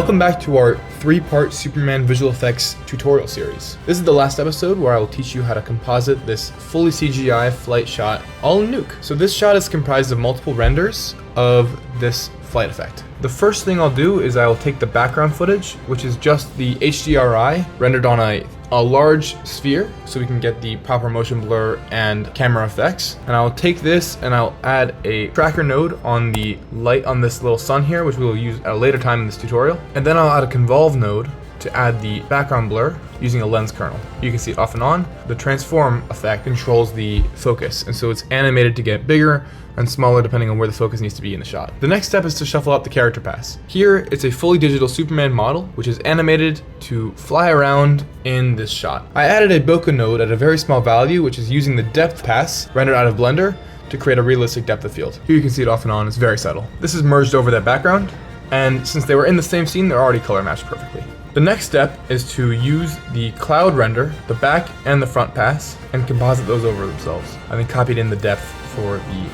Welcome back to our 3-part Superman visual effects tutorial series. This is the last episode where I will teach you how to composite this fully CGI flight shot all in Nuke. So this shot is comprised of multiple renders of this flight effect. The first thing I'll do is I will take the background footage, which is just the HDRI rendered on a large sphere, so we can get the proper motion blur and camera effects. And I'll take this and I'll add a tracker node on the light on this little sun here, which we will use at a later time in this tutorial. And then I'll add a convolve node to add the background blur using a lens kernel. You can see it off and on. The transform effect controls the focus, and so it's animated to get bigger and smaller depending on where the focus needs to be in the shot. The next step is to shuffle out the character pass. Here, it's a fully digital Superman model, which is animated to fly around in this shot. I added a bokeh node at a very small value, which is using the depth pass rendered out of Blender to create a realistic depth of field. Here you can see it off and on, it's very subtle. This is merged over that background, and since they were in the same scene, they're already color matched perfectly. The next step is to use the cloud render, the back and the front pass, and composite those over themselves. I then copied in the depth for the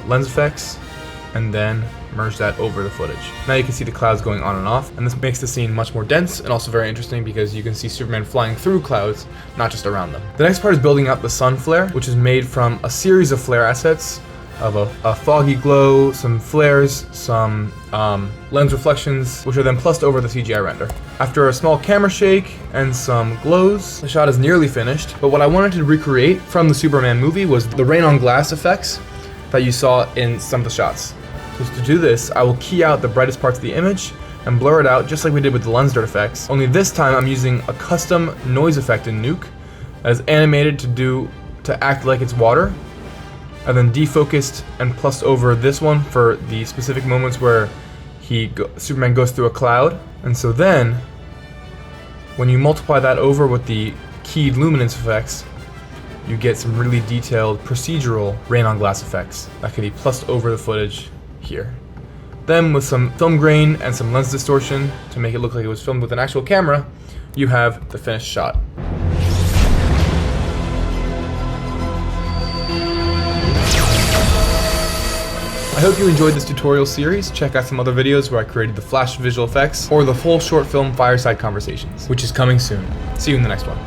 lens effects, and then merge that over the footage. Now you can see the clouds going on and off, and this makes the scene much more dense and also very interesting because you can see Superman flying through clouds, not just around them. The next part is building out the sun flare, which is made from a series of flare assets of a foggy glow, some flares, some lens reflections, which are then plussed over the CGI render. After a small camera shake and some glows, the shot is nearly finished, but what I wanted to recreate from the Superman movie was the rain on glass effects that you saw in some of the shots. So to do this, I will key out the brightest parts of the image and blur it out just like we did with the lens dirt effects, only this time I'm using a custom noise effect in Nuke that is animated to act like it's water, and then defocused and plussed over this one for the specific moments where Superman goes through a cloud. And so then, when you multiply that over with the keyed luminance effects, you get some really detailed procedural rain on glass effects that can be plussed over the footage here. Then with some film grain and some lens distortion to make it look like it was filmed with an actual camera, you have the finished shot. I hope you enjoyed this tutorial series. Check out some other videos where I created the flash visual effects or the full short film Fireside Conversations, which is coming soon. See you in the next one.